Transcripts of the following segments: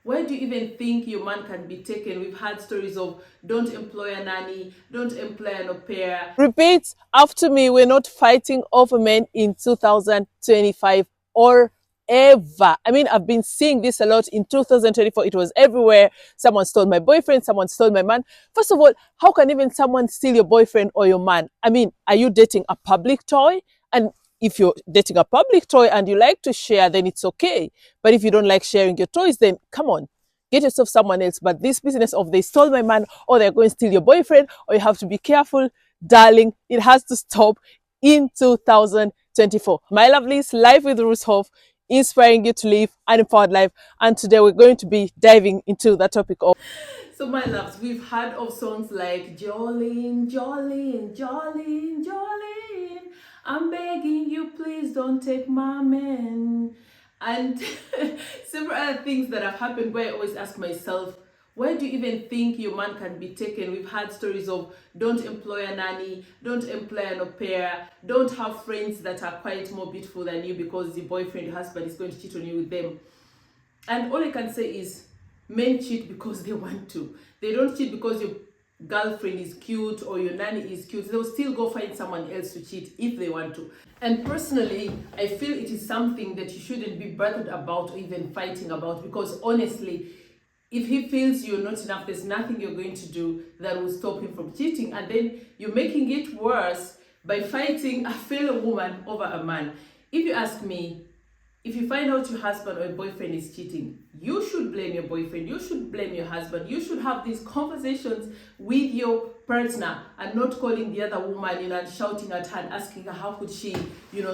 Where do you even think your man can be taken? We've had stories of don't employ a nanny, don't employ an au pair. Repeat after me. We're not fighting over men in 2025 or ever. I mean, I've been seeing this a lot in 2024. It was everywhere. Someone stole my boyfriend, someone stole my man. First of all, how can even someone steal your boyfriend or your man? I mean, are you dating a public toy? And if you're dating a public toy and you like to share, then it's okay. But if you don't like sharing your toys, then come on, get yourself someone else. But this business of they stole my man or they're going to steal your boyfriend or you have to be careful, darling, it has to stop in 2024. My lovelies, Life with Ruzhoff, inspiring you to live an empowered life. And today we're going to be diving into the topic of. So my loves, we've heard of songs like Jolene, Jolene, Jolene, Jolene. I'm begging you, please don't take my man. And several other things that have happened where I always ask myself, where do you even think your man can be taken? We've had stories of don't employ a nanny, don't employ an au pair, don't have friends that are quite more beautiful than you because your boyfriend, your husband is going to cheat on you with them. And all I can say is men cheat because they want to. They don't cheat because your girlfriend is cute or your nanny is cute. They'll still go find someone else to cheat if they want to. And personally, I feel it is something that you shouldn't be bothered about or even fighting about, because honestly, if he feels you're not enough, there's nothing you're going to do that will stop him from cheating. And then you're making it worse by fighting a fellow woman over a man. If you ask me, if you find out your husband or your boyfriend is cheating, you should blame your boyfriend, you should blame your husband, you should have these conversations with your partner and not calling the other woman, and shouting at her and asking her how could she,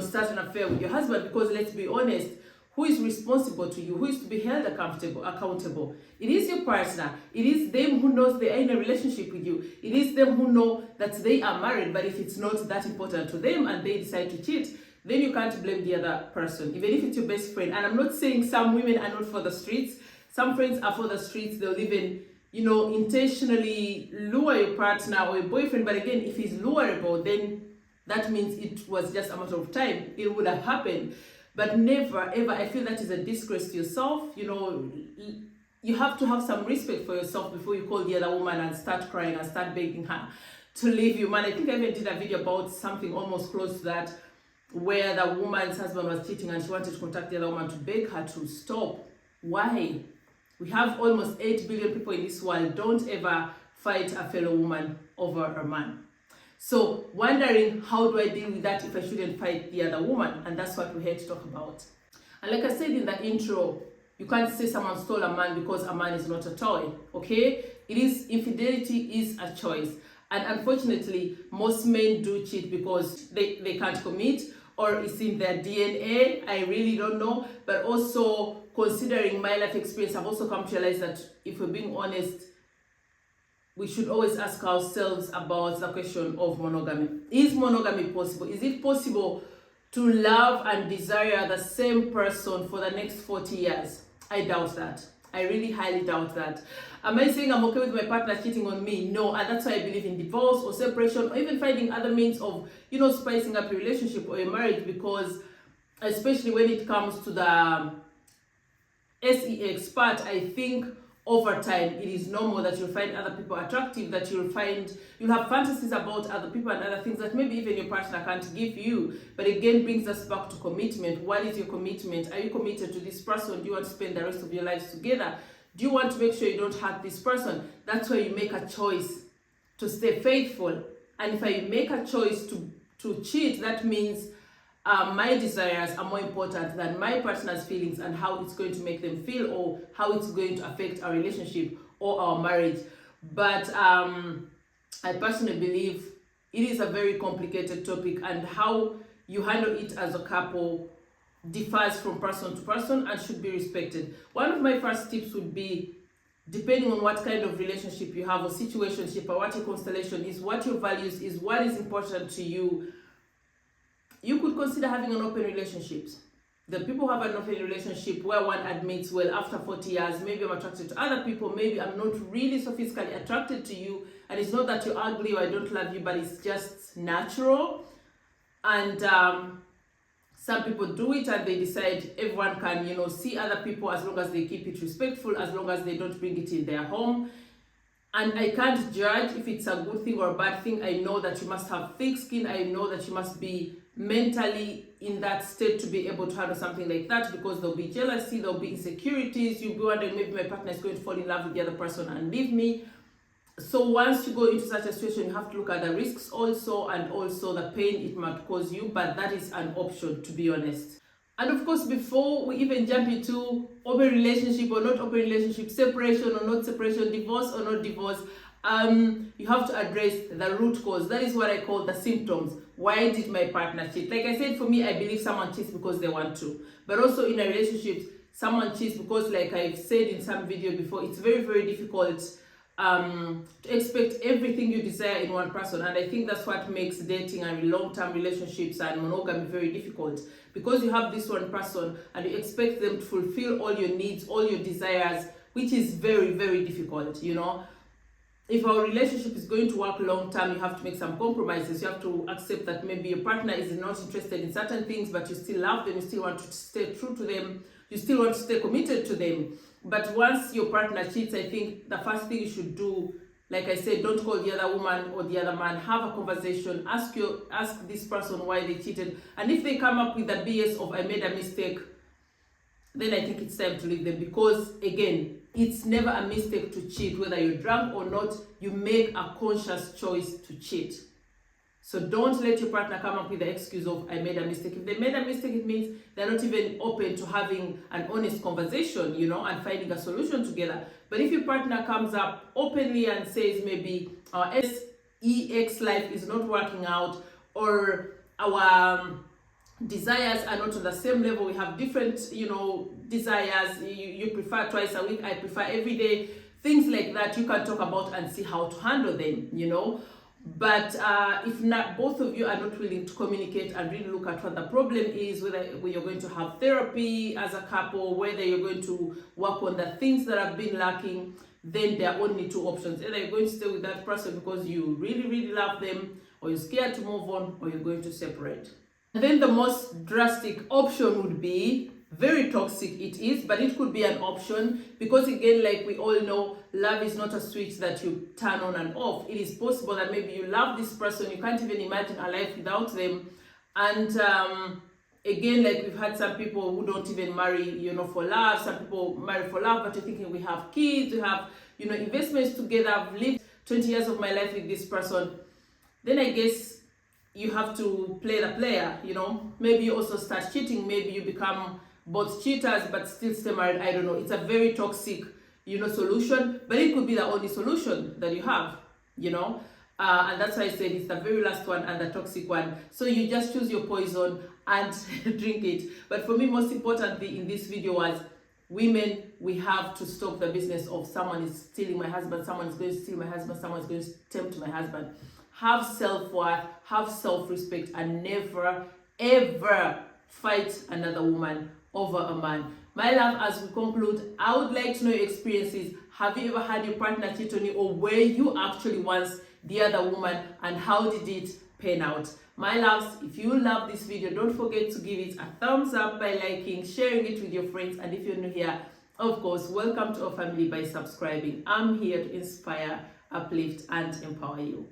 start an affair with your husband. Because let's be honest, who is responsible to you? Who is to be held accountable? It is your partner. It is them who knows they are in a relationship with you. It is them who know that they are married. But if it's not that important to them and they decide to cheat, then you can't blame the other person, even if it's your best friend. And I'm not saying some women are not for the streets. Some friends are for the streets. They'll even, intentionally lure your partner or your boyfriend. But again, if he's lureable, then that means it was just a matter of time. It would have happened. But never, ever, I feel that is a disgrace to yourself. You have to have some respect for yourself before you call the other woman and start crying and start begging her to leave you. Man, I think I even did a video about something almost close to that, where the woman's husband was cheating and she wanted to contact the other woman to beg her to stop. Why? We have almost 8 billion people in this world. Don't ever fight a fellow woman over a man. So wondering, how do I deal with that if I shouldn't fight the other woman? And that's what we're here to talk about. And like I said in the intro, you can't say someone stole a man because a man is not a toy, okay? Infidelity is a choice. And unfortunately, most men do cheat because they can't commit, or it's in their DNA. I really don't know. But also, considering my life experience, I've also come to realize that if we're being honest, we should always ask ourselves about the question of monogamy. Is monogamy possible? Is it possible to love and desire the same person for the next 40 years? I doubt that. I really highly doubt that. Am I saying I'm okay with my partner cheating on me? No, and that's why I believe in divorce or separation, or even finding other means of, spicing up your relationship or your marriage, because especially when it comes to the sex part, I think over time it is normal that you'll find other people attractive, that you'll have fantasies about other people and other things that maybe even your partner can't give you. But again, brings us back to commitment. What is your commitment? Are you committed to this person? Do you want to spend the rest of your lives together? Do you want to make sure you don't hurt this person? That's why you make a choice to stay faithful. And if I make a choice to cheat, that means my desires are more important than my partner's feelings and how it's going to make them feel, or how it's going to affect our relationship or our marriage. But I personally believe it is a very complicated topic, and how you handle it as a couple differs from person to person and should be respected. One of my first tips would be, depending on what kind of relationship you have or situationship, or what your constellation is, what your values is, what is important to you, you could consider having an open relationship. The people who have an open relationship where one admits, well, after 40 years, maybe I'm attracted to other people, maybe I'm not really so physically attracted to you, and it's not that you're ugly or I don't love you, but it's just natural. And Some people do it and they decide everyone can, see other people as long as they keep it respectful, as long as they don't bring it in their home. And I can't judge if it's a good thing or a bad thing. I know that you must have thick skin. I know that you must be mentally in that state to be able to handle something like that, because there'll be jealousy, there'll be insecurities. You'll be wondering, maybe my partner is going to fall in love with the other person and leave me. So once you go into such a situation, you have to look at the risks also, and also the pain it might cause you. But that is an option, to be honest. And of course, before we even jump into open relationship or not open relationship, separation or not separation, divorce or not divorce, you have to address the root cause. That is what I call the symptoms. Why did my partner cheat? Like I said, for me, I believe someone cheats because they want to. But also in a relationship, someone cheats because, like I've said in some video before, it's very, very difficult to expect everything you desire in one person. And I think that's what makes dating and long-term relationships and monogamy very difficult, because you have this one person and you expect them to fulfill all your needs, all your desires, which is very, very difficult. If our relationship is going to work long-term, you have to make some compromises. You have to accept that maybe your partner is not interested in certain things, but you still love them, you still want to stay true to them, you still want to stay committed to them. But once your partner cheats, I think the first thing you should do, like I said, don't call the other woman or the other man. Have a conversation. Ask this person why they cheated. And if they come up with the BS of I made a mistake, then I think it's time to leave them. Because again, it's never a mistake to cheat. Whether you're drunk or not, you make a conscious choice to cheat. So don't let your partner come up with the excuse of I made a mistake. If they made a mistake, it means they're not even open to having an honest conversation, and finding a solution together. But if your partner comes up openly and says maybe our sex life is not working out, or our desires are not on the same level, we have different, desires, you prefer twice a week, I prefer every day, things like that, you can talk about and see how to handle them, But if not, both of you are not willing to communicate and really look at what the problem is, whether you're going to have therapy as a couple, whether you're going to work on the things that have been lacking, then there are only two options. Either you're going to stay with that person because you really, really love them, or you're scared to move on, or you're going to separate. And then the most drastic option would be, very toxic it is, but it could be an option, because again, like we all know, love is not a switch that you turn on and off. It is possible that maybe you love this person, you can't even imagine a life without them. And again, like we've had some people who don't even marry, for love. Some people marry for love, but you're thinking, we have kids, we have, investments together, I've lived 20 years of my life with this person. Then I guess you have to play the player, Maybe you also start cheating, maybe you become both cheaters but still stay married. I don't know. It's a very toxic, solution, but it could be the only solution that you have, and that's why I said it's the very last one and the toxic one. So you just choose your poison and drink it. But for me, most importantly in this video was, women, we have to stop the business of someone is stealing my husband, someone is going to steal my husband, someone is going to tempt my husband. Have self-worth, have self-respect, and never, ever fight another woman over a man. My love, as we conclude, I would like to know your experiences. Have you ever had your partner cheat on you, or were you actually once the other woman, and how did it pan out? My loves, if you love this video, don't forget to give it a thumbs up by liking, sharing it with your friends, and if you're new here, of course, welcome to our family by subscribing. I'm here to inspire, uplift, and empower you.